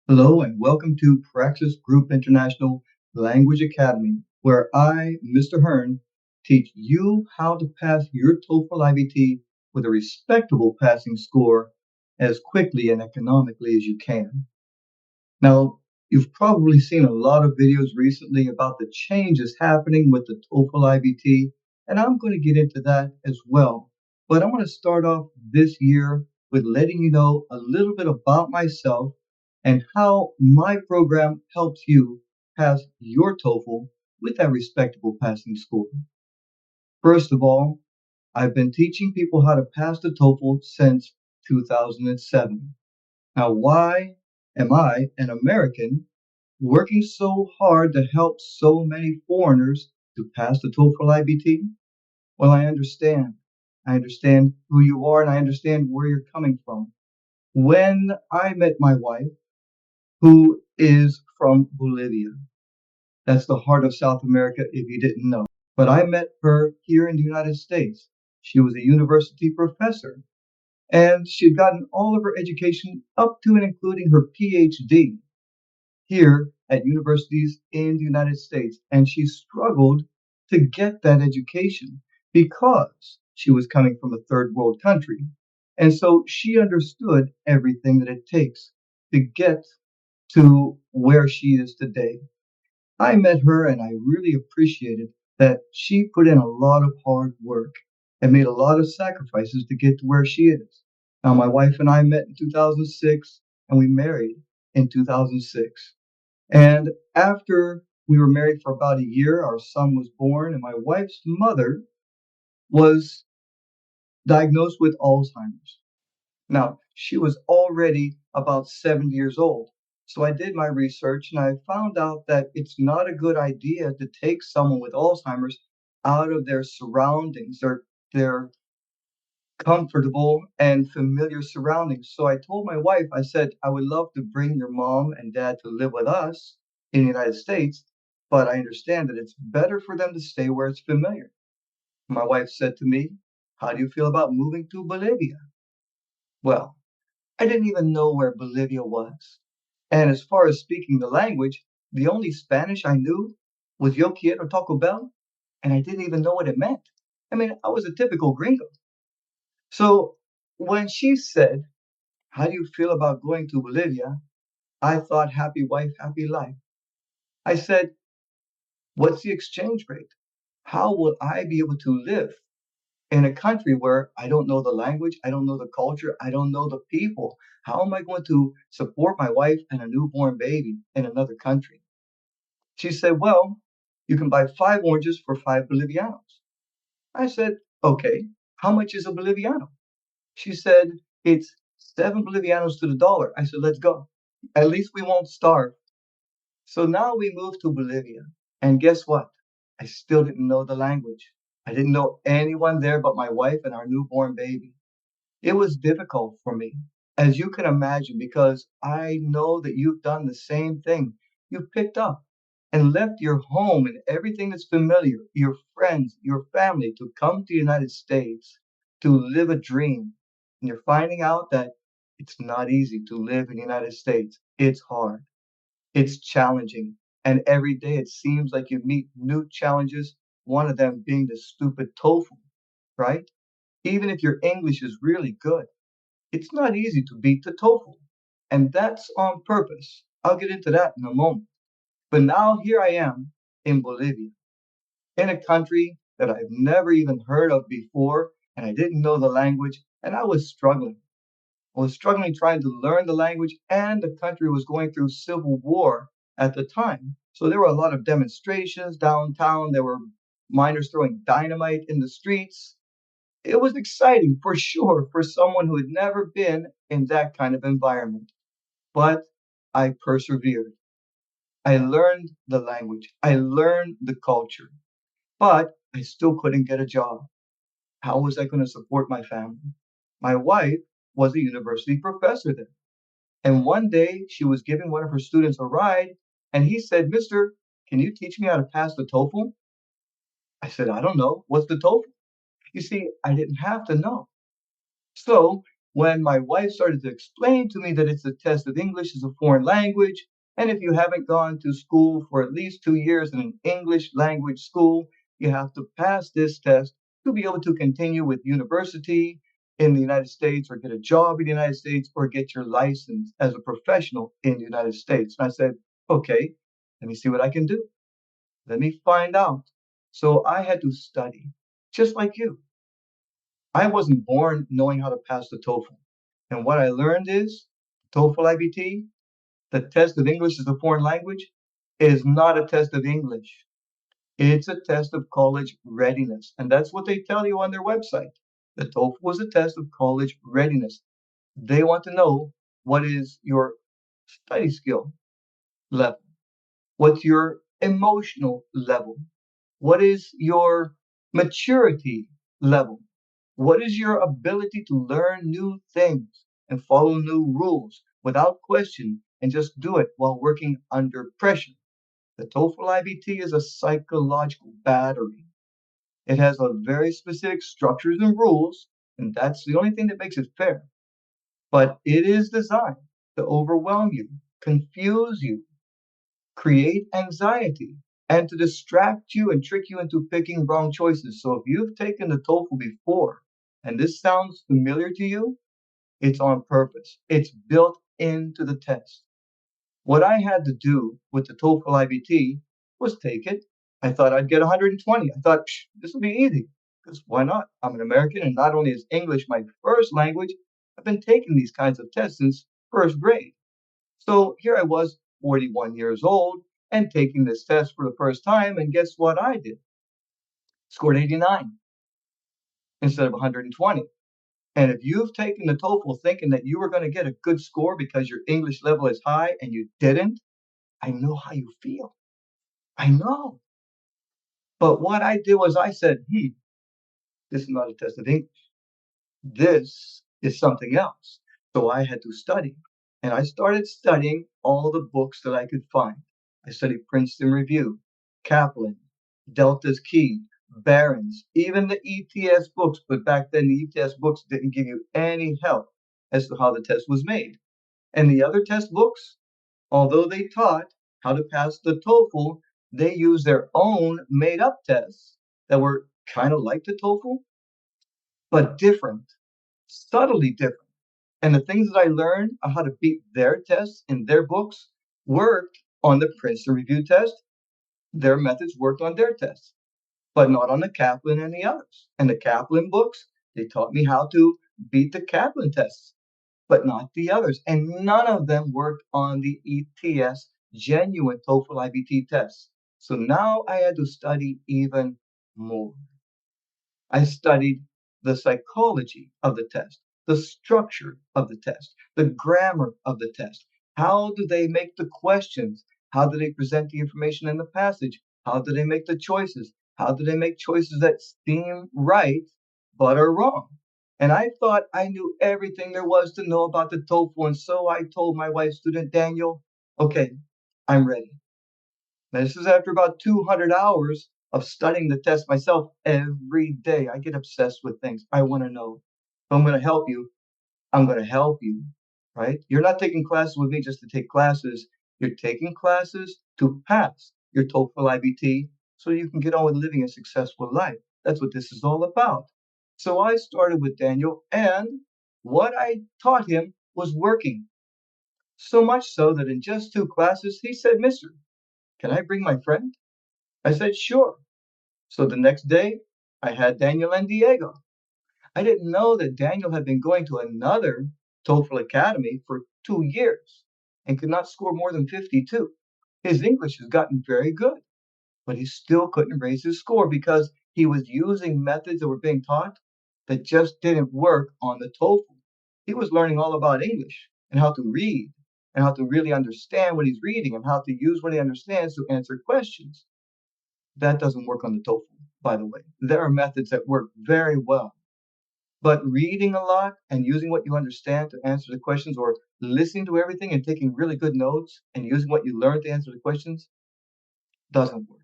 Hello and welcome to PraxisGroup International Language Academy, where I, Mr. Hearn, teach you how to pass your TOEFL iBT with a respectable passing score as quickly and economically as you can. Now, you've probably seen a lot of videos recently about the changes happening with the TOEFL iBT, and I'm going to get into that as well. But I want to start off this year with letting you know a little bit about myself and how my program helps you pass your TOEFL with that respectable passing score. First of all, I've been teaching people how to pass the TOEFL since 2007. Now, why am I, an American, working so hard to help so many foreigners to pass the TOEFL IBT? Well, I understand. I understand who you are and I understand where you're coming from. When I met my wife, who is from Bolivia, that's the heart of South America if you didn't know. But I met her here in the United States. She was a university professor and she'd gotten all of her education up to and including her PhD here at universities in the United States. And she struggled to get that education because she was coming from a third world country. And so she understood everything that it takes to get to where she is today. I met her and I really appreciated that she put in a lot of hard work and made a lot of sacrifices to get to where she is. Now, my wife and I met in 2006 and we married in 2006. And after we were married for about a year, our son was born, and my wife's mother was diagnosed with Alzheimer's. Now, she was already about 70 years old. So I did my research and I found out that it's not a good idea to take someone with Alzheimer's out of their surroundings, their comfortable and familiar surroundings. So I told my wife, I said, I would love to bring your mom and dad to live with us in the United States, but I understand that it's better for them to stay where it's familiar. My wife said to me, how do you feel about moving to Bolivia? Well, I didn't even know where Bolivia was. And as far as speaking the language, the only Spanish I knew was Yo quiero Taco Bell, and I didn't even know what it meant. I mean, I was a typical gringo. So when she said, how do you feel about going to Bolivia? I thought happy wife, happy life. I said, what's the exchange rate? How will I be able to live in a country where I don't know the language, I don't know the culture, I don't know the people? How am I going to support my wife and a newborn baby in another country? She said, well, you can buy 5 oranges for 5 Bolivianos. I said, okay, how much is a Boliviano? She said, it's 7 Bolivianos to the dollar. I said, let's go. At least we won't starve. So now we moved to Bolivia. And guess what? I still didn't know the language. I didn't know anyone there but my wife and our newborn baby. It was difficult for me, as you can imagine, because I know that you've done the same thing. You've picked up and left your home and everything that's familiar, your friends, your family, to come to the United States to live a dream. And you're finding out that it's not easy to live in the United States. It's hard. It's challenging. And every day it seems like you meet new challenges, one of them being the stupid TOEFL, right? Even if your English is really good, it's not easy to beat the TOEFL. And that's on purpose. I'll get into that in a moment. But now here I am in Bolivia, in a country that I've never even heard of before, and I didn't know the language, and I was struggling. I was struggling trying to learn the language, and the country was going through civil war at the time. So there were a lot of demonstrations downtown. There were miners throwing dynamite in the streets. It was exciting for sure for someone who had never been in that kind of environment. But I persevered. I learned the language. I learned the culture, but I still couldn't get a job. How was I going to support my family? My wife was a university professor there. And one day she was giving one of her students a ride, and he said, Mister, can you teach me how to pass the TOEFL? I said, I don't know. What's the TOEFL? You see, I didn't have to know. So when my wife started to explain to me that it's a test of English as a foreign language, and if you haven't gone to school for at least 2 years in an English language school, you have to pass this test to be able to continue with university in the United States or get a job in the United States or get your license as a professional in the United States. And I said, okay, let me see what I can do. Let me find out. So I had to study, just like you. I wasn't born knowing how to pass the TOEFL. And what I learned is TOEFL iBT, the test of English as a foreign language, is not a test of English. It's a test of college readiness. And that's what they tell you on their website. The TOEFL was a test of college readiness. They want to know what is your study skill level, what's your emotional level, what is your maturity level, what is your ability to learn new things and follow new rules without question and just do it while working under pressure. The TOEFL IBT is a psychological battery. It has a very specific structures and rules, and that's the only thing that makes it fair. But it is designed to overwhelm you, confuse you, create anxiety, and to distract you and trick you into picking wrong choices. So if you've taken the TOEFL before and this sounds familiar to you, it's on purpose. It's built into the test. What I had to do with the TOEFL IBT was take it. I thought I'd get 120. I thought, this will be easy. Because why not? I'm an American, and not only is English my first language, I've been taking these kinds of tests since first grade. So here I was, 41 years old, and taking this test for the first time, and guess what I did? Scored 89 instead of 120. And if you've taken the TOEFL thinking that you were going to get a good score because your English level is high and you didn't, I know how you feel. I know. But what I did was I said, this is not a test of English. This is something else. So I had to study. And I started studying all the books that I could find. I studied Princeton Review, Kaplan, Delta's Key, Barron's, even the ETS books. But back then, the ETS books didn't give you any help as to how the test was made. And the other test books, although they taught how to pass the TOEFL, they used their own made up tests that were kind of like the TOEFL, but different, subtly different. And the things that I learned on how to beat their tests in their books worked on the Princeton Review test. Their methods worked on their tests, but not on the Kaplan and the others. And the Kaplan books, they taught me how to beat the Kaplan tests, but not the others. And none of them worked on the ETS genuine TOEFL IBT tests. So now I had to study even more. I studied the psychology of the test, the structure of the test, the grammar of the test. How do they make the questions? How do they present the information in the passage? How do they make the choices? How do they make choices that seem right but are wrong? And I thought I knew everything there was to know about the TOEFL. And so I told my wife, student Daniel, okay, I'm ready. Now, this is after about 200 hours of studying the test myself every day. I get obsessed with things. I want to know. If I'm going to help you, I'm going to help you, right? You're not taking classes with me just to take classes. You're taking classes to pass your TOEFL IBT so you can get on with living a successful life. That's what this is all about. So I started with Daniel, and what I taught him was working. So much so that in just 2 classes, he said, Mister, can I bring my friend? I said, sure. So the next day, I had Daniel and Diego. I didn't know that Daniel had been going to another TOEFL Academy for 2 years and could not score more than 52. His English has gotten very good, but he still couldn't raise his score because he was using methods that were being taught that just didn't work on the TOEFL. He was learning all about English and how to read and how to really understand what he's reading and how to use what he understands to answer questions. That doesn't work on the TOEFL, by the way. There are methods that work very well. But reading a lot and using what you understand to answer the questions, or listening to everything and taking really good notes and using what you learn to answer the questions, doesn't work.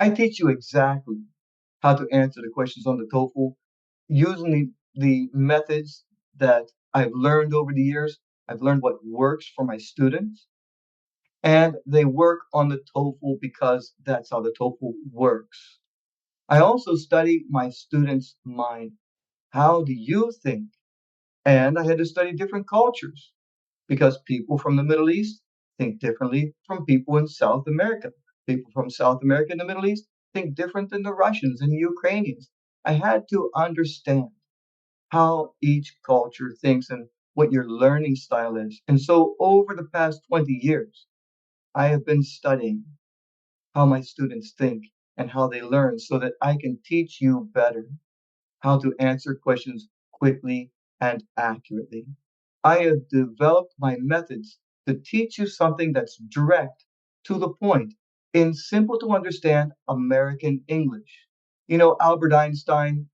I teach you exactly how to answer the questions on the TOEFL using the methods that I've learned over the years, I've learned what works for my students, and they work on the TOEFL because that's how the TOEFL works. I also study my students' mind. How do you think? And I had to study different cultures because people from the Middle East think differently from people in South America. People from South America and the Middle East think different than the Russians and Ukrainians. I had to understand how each culture thinks and what your learning style is. And so over the past 20 years, I have been studying how my students think and how they learn so that I can teach you better how to answer questions quickly and accurately. I have developed my methods to teach you something that's direct, to the point, in simple to understand American English. You know, Albert Einstein,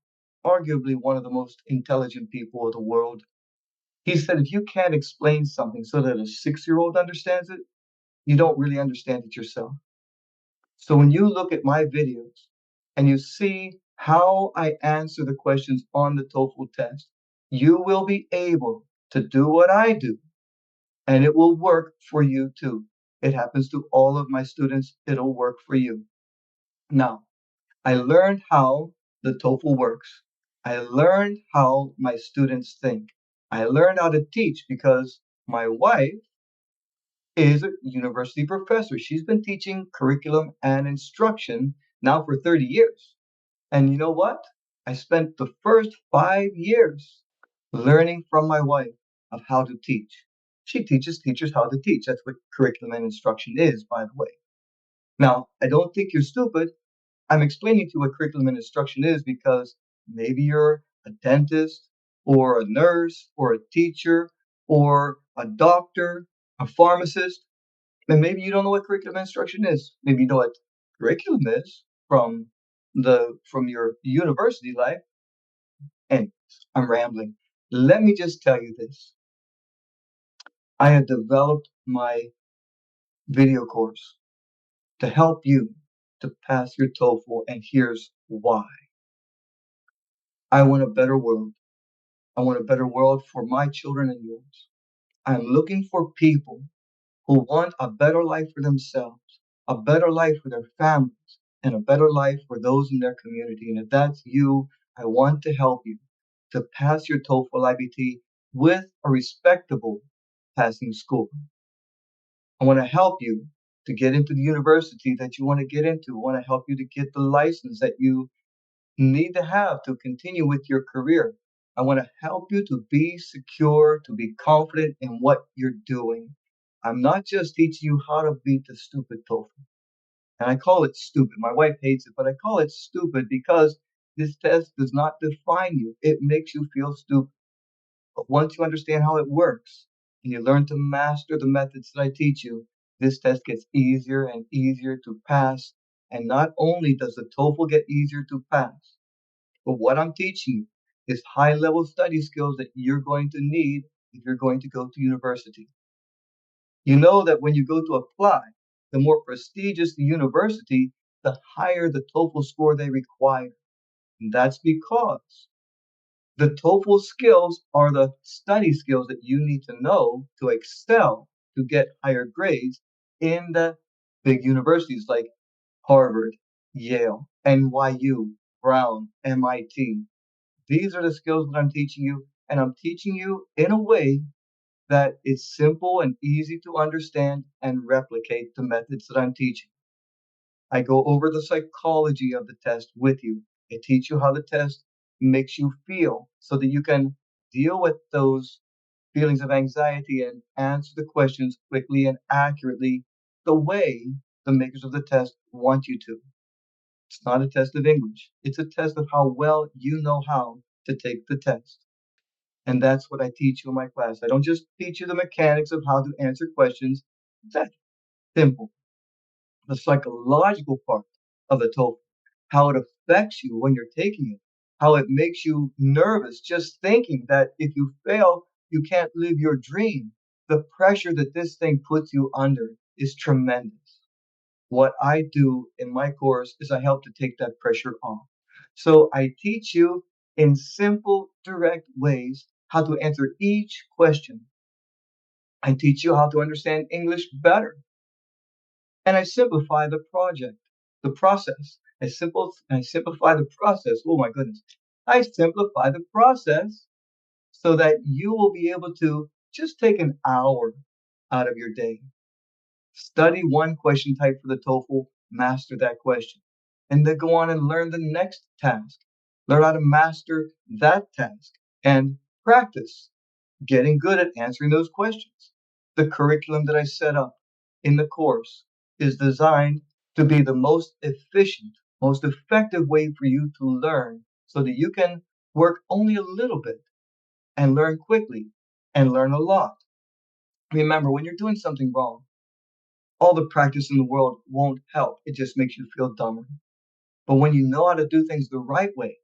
arguably one of the most intelligent people of the world, he said if you can't explain something so that a 6-year-old understands it, you don't really understand it yourself. So when you look at my videos and you see how I answer the questions on the TOEFL test, you will be able to do what I do, and it will work for you too. It happens to all of my students. It'll work for you. Now, I learned how the TOEFL works. I learned how my students think. I learned how to teach because my wife is a university professor. She's been teaching curriculum and instruction now for 30 years. And you know what? I spent the first 5 years learning from my wife of how to teach. She teaches teachers how to teach. That's what curriculum and instruction is, by the way. Now, I don't think you're stupid. I'm explaining to you what curriculum and instruction is because maybe you're a dentist or a nurse or a teacher or a doctor, a pharmacist, and maybe you don't know what curriculum instruction is. Maybe you know what curriculum is from your university life. And I'm rambling. Let me just tell you this. I have developed my video course to help you to pass your TOEFL, and here's why. I want a better world. I want a better world for my children and yours. I'm looking for people who want a better life for themselves, a better life for their families, and a better life for those in their community. And if that's you, I want to help you to pass your TOEFL iBT with a respectable passing score. I want to help you to get into the university that you want to get into. I want to help you to get the license that you need to have to continue with your career. I want to help you to be secure, to be confident in what you're doing. I'm not just teaching you how to beat the stupid TOEFL. And I call it stupid. My wife hates it, but I call it stupid because this test does not define you. It makes you feel stupid. But once you understand how it works and you learn to master the methods that I teach you, this test gets easier and easier to pass. And not only does the TOEFL get easier to pass, but what I'm teaching you is high level study skills that you're going to need if you're going to go to university. You know that when you go to apply, the more prestigious the university, the higher the TOEFL score they require. And that's because the TOEFL skills are the study skills that you need to know to excel, to get higher grades in the big universities like Harvard, Yale, NYU, Brown, MIT. These are the skills that I'm teaching you, and I'm teaching you in a way that is simple and easy to understand and replicate the methods that I'm teaching. I go over the psychology of the test with you. I teach you how the test makes you feel so that you can deal with those feelings of anxiety and answer the questions quickly and accurately the way the makers of the test want you to. It's not a test of English. It's a test of how well you know how to take the test. And that's what I teach you in my class. I don't just teach you the mechanics of how to answer questions. That's simple. The psychological part of the TOEFL, how it affects you when you're taking it, how it makes you nervous just thinking that if you fail, you can't live your dream. The pressure that this thing puts you under is tremendous. What I do in my course is I help to take that pressure off. So I teach you in simple, direct ways how to answer each question. I teach you how to understand English better. And I simplify the process. I simplify the process. Oh my goodness. I simplify the process so that you will be able to just take an hour out of your day. Study one question type for the TOEFL, master that question, and then go on and learn the next task. Learn how to master that task and practice getting good at answering those questions. The curriculum that I set up in the course is designed to be the most efficient, most effective way for you to learn so that you can work only a little bit and learn quickly and learn a lot. Remember, when you're doing something wrong, all the practice in the world won't help. It just makes you feel dumber. But when you know how to do things the right way,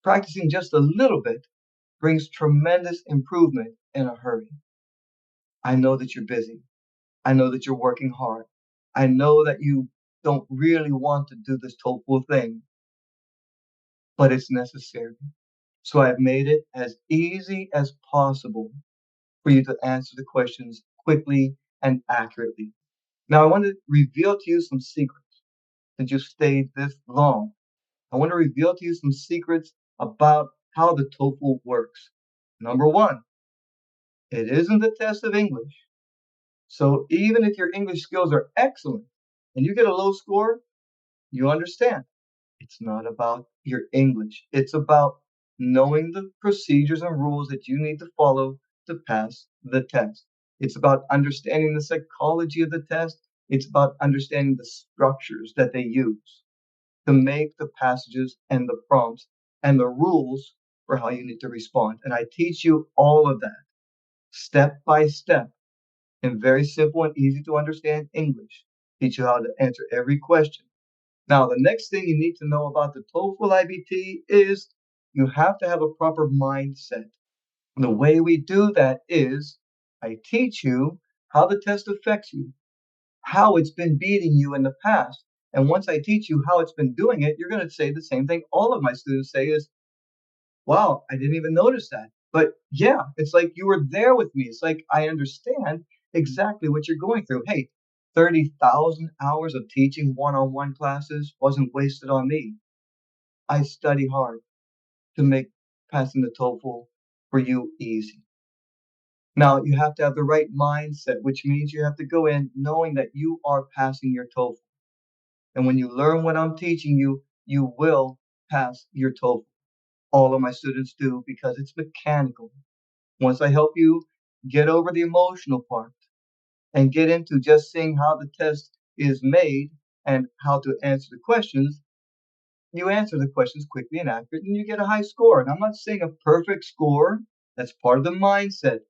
practicing just a little bit brings tremendous improvement in a hurry. I know that you're busy. I know that you're working hard. I know that you don't really want to do this TOEFL thing, but it's necessary. So I've made it as easy as possible for you to answer the questions quickly and accurately. Now, I want to reveal to you some secrets since you stayed this long. I want to reveal to you some secrets about how the TOEFL works. Number one, it isn't a test of English. So even if your English skills are excellent and you get a low score, you understand it's not about your English. It's about knowing the procedures and rules that you need to follow to pass the test. It's about understanding the psychology of the test. It's about understanding the structures that they use to make the passages and the prompts and the rules for how you need to respond. And I teach you all of that step by step in very simple and easy to understand English. Teach you how to answer every question. Now, the next thing you need to know about the TOEFL iBT is you have to have a proper mindset. The way we do that is I teach you how the test affects you, how it's been beating you in the past. And once I teach you how it's been doing it, you're going to say the same thing all of my students say is, wow, I didn't even notice that. But yeah, it's like you were there with me. It's like I understand exactly what you're going through. Hey, 30,000 hours of teaching one-on-one classes wasn't wasted on me. I study hard to make passing the TOEFL for you easy. Now, you have to have the right mindset, which means you have to go in knowing that you are passing your TOEFL. And when you learn what I'm teaching you, you will pass your TOEFL. All of my students do because it's mechanical. Once I help you get over the emotional part and get into just seeing how the test is made and how to answer the questions, you answer the questions quickly and accurately and you get a high score. And I'm not saying a perfect score. That's part of the mindset.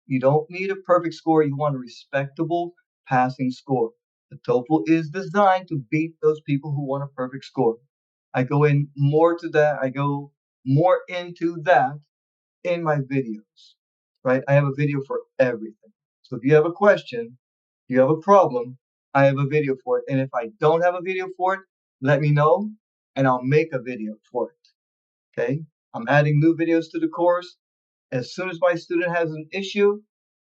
You don't need a perfect score. You want a respectable passing score. The TOEFL is designed to beat those people who want a perfect score. I go in more to that. I go more into that in my videos, right? I have a video for everything. So if you have a question, you have a problem, I have a video for it. And if I don't have a video for it, let me know and I'll make a video for it. Okay? I'm adding new videos to the course. As soon as my student has an issue,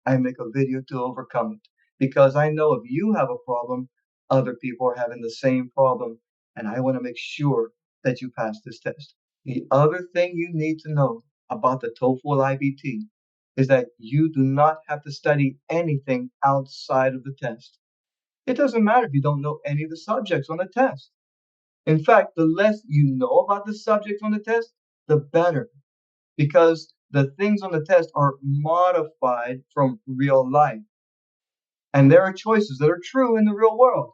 I make a video to overcome it. Because I know if you have a problem, other people are having the same problem. And I want to make sure that you pass this test. The other thing you need to know about the TOEFL iBT is that you do not have to study anything outside of the test. It doesn't matter if you don't know any of the subjects on the test. In fact, the less you know about the subjects on the test, the better, because the things on the test are modified from real life. And there are choices that are true in the real world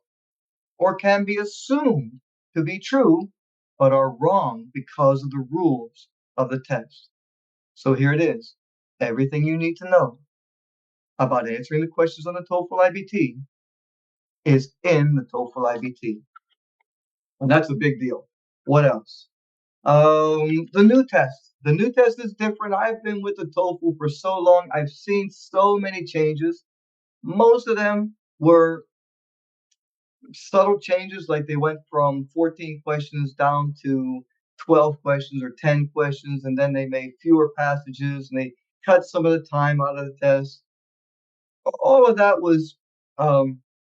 or can be assumed to be true, but are wrong because of the rules of the test. So here it is. Everything you need to know about answering the questions on the TOEFL iBT is in the TOEFL iBT. And that's a big deal. What else? The new test. The new test is different. I've been with the TOEFL for so long. I've seen so many changes. Most of them were subtle changes, like they went from 14 questions down to 12 questions or 10 questions, and then they made fewer passages and they cut some of the time out of the test. All of that was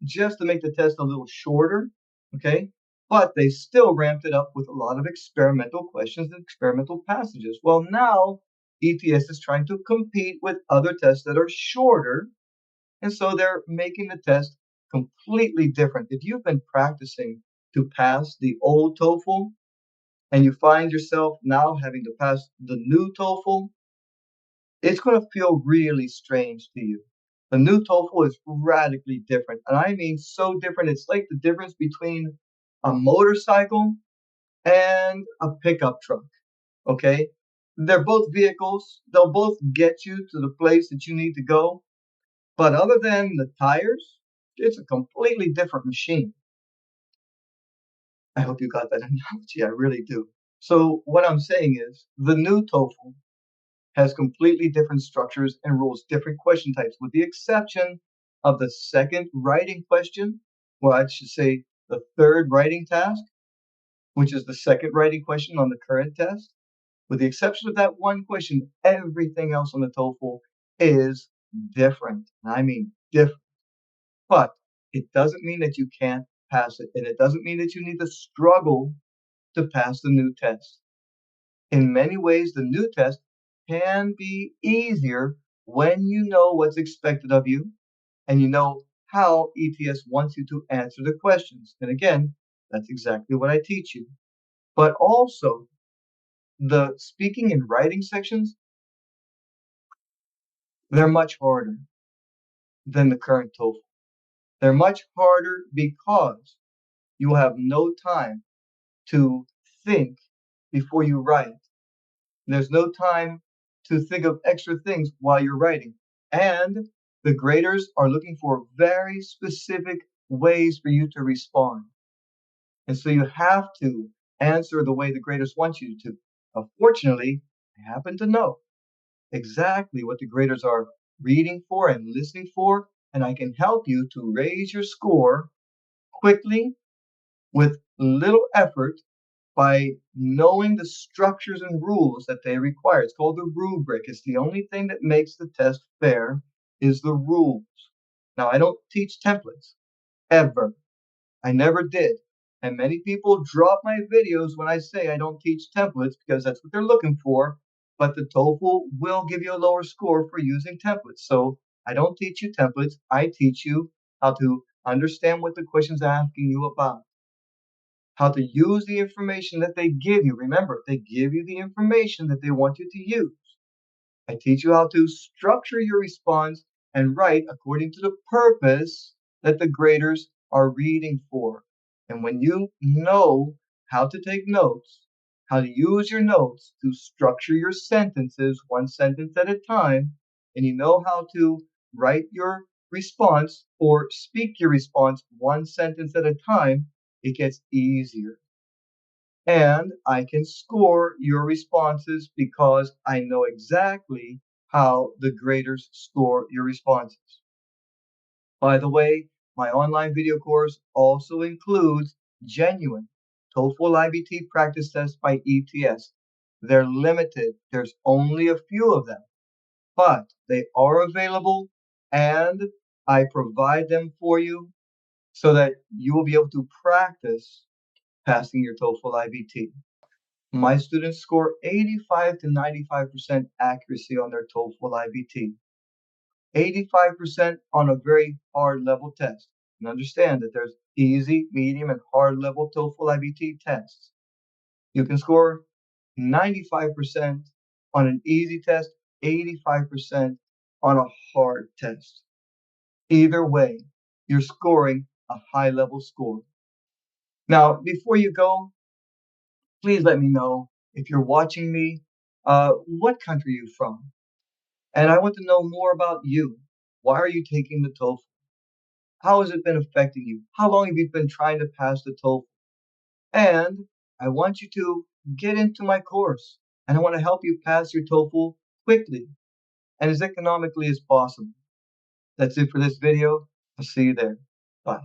just to make the test a little shorter, okay? But they still ramped it up with a lot of experimental questions and experimental passages. Well, now ETS is trying to compete with other tests that are shorter, and so they're making the test completely different. If you've been practicing to pass the old TOEFL and you find yourself now having to pass the new TOEFL, it's going to feel really strange to you. The new TOEFL is radically different. And I mean so different. It's like the difference between a motorcycle and a pickup truck. Okay? They're both vehicles. They'll both get you to the place that you need to go. But other than the tires, it's a completely different machine. I hope you got that analogy. I really do. So what I'm saying is the new TOEFL has completely different structures and rules, different question types, with the exception of the second writing question. Well, I should say the third writing task, which is the second writing question on the current test. With the exception of that one question, everything else on the TOEFL is different. I mean different. But it doesn't mean that you can't pass it, and it doesn't mean that you need to struggle to pass the new test. In many ways, the new test can be easier when you know what's expected of you and you know how ETS wants you to answer the questions. And again, that's exactly what I teach you. But also, the speaking and writing sections, they're much harder than the current TOEFL. They're much harder because you will have no time to think before you write. There's no time to think of extra things while you're writing. And the graders are looking for very specific ways for you to respond. And so you have to answer the way the graders want you to. Fortunately, I happen to know exactly what the graders are reading for and listening for, and I can help you to raise your score quickly with little effort by knowing the structures and rules that they require. It's called the rubric. It's the only thing that makes the test fair is the rules. Now, I don't teach templates, ever. I never did. And many people drop my videos when I say I don't teach templates because that's what they're looking for. But the TOEFL will give you a lower score for using templates. So I don't teach you templates. I teach you how to understand what the question's asking you about, how to use the information that they give you. Remember, they give you the information that they want you to use. I teach you how to structure your response and write according to the purpose that the graders are reading for. And when you know how to take notes, how to use your notes to structure your sentences one sentence at a time, and you know how to write your response or speak your response one sentence at a time, it gets easier. And I can score your responses because I know exactly how the graders score your responses. By the way, my online video course also includes genuine TOEFL iBT practice tests by ETS. They're limited. There's only a few of them, but they are available and I provide them for you so that you will be able to practice passing your TOEFL iBT. My students score 85 to 95% accuracy on their TOEFL iBT, 85% on a very hard level test. And understand that there's easy, medium, and hard level TOEFL iBT tests. You can score 95% on an easy test, 85% on a hard test. Either way, you're scoring a high level score. Now, before you go, please let me know if you're watching me, what country are you from? And I want to know more about you. Why are you taking the TOEFL? How has it been affecting you? How long have you been trying to pass the TOEFL? And I want you to get into my course. And I want to help you pass your TOEFL quickly and as economically as possible. That's it for this video. I'll see you there. Bye.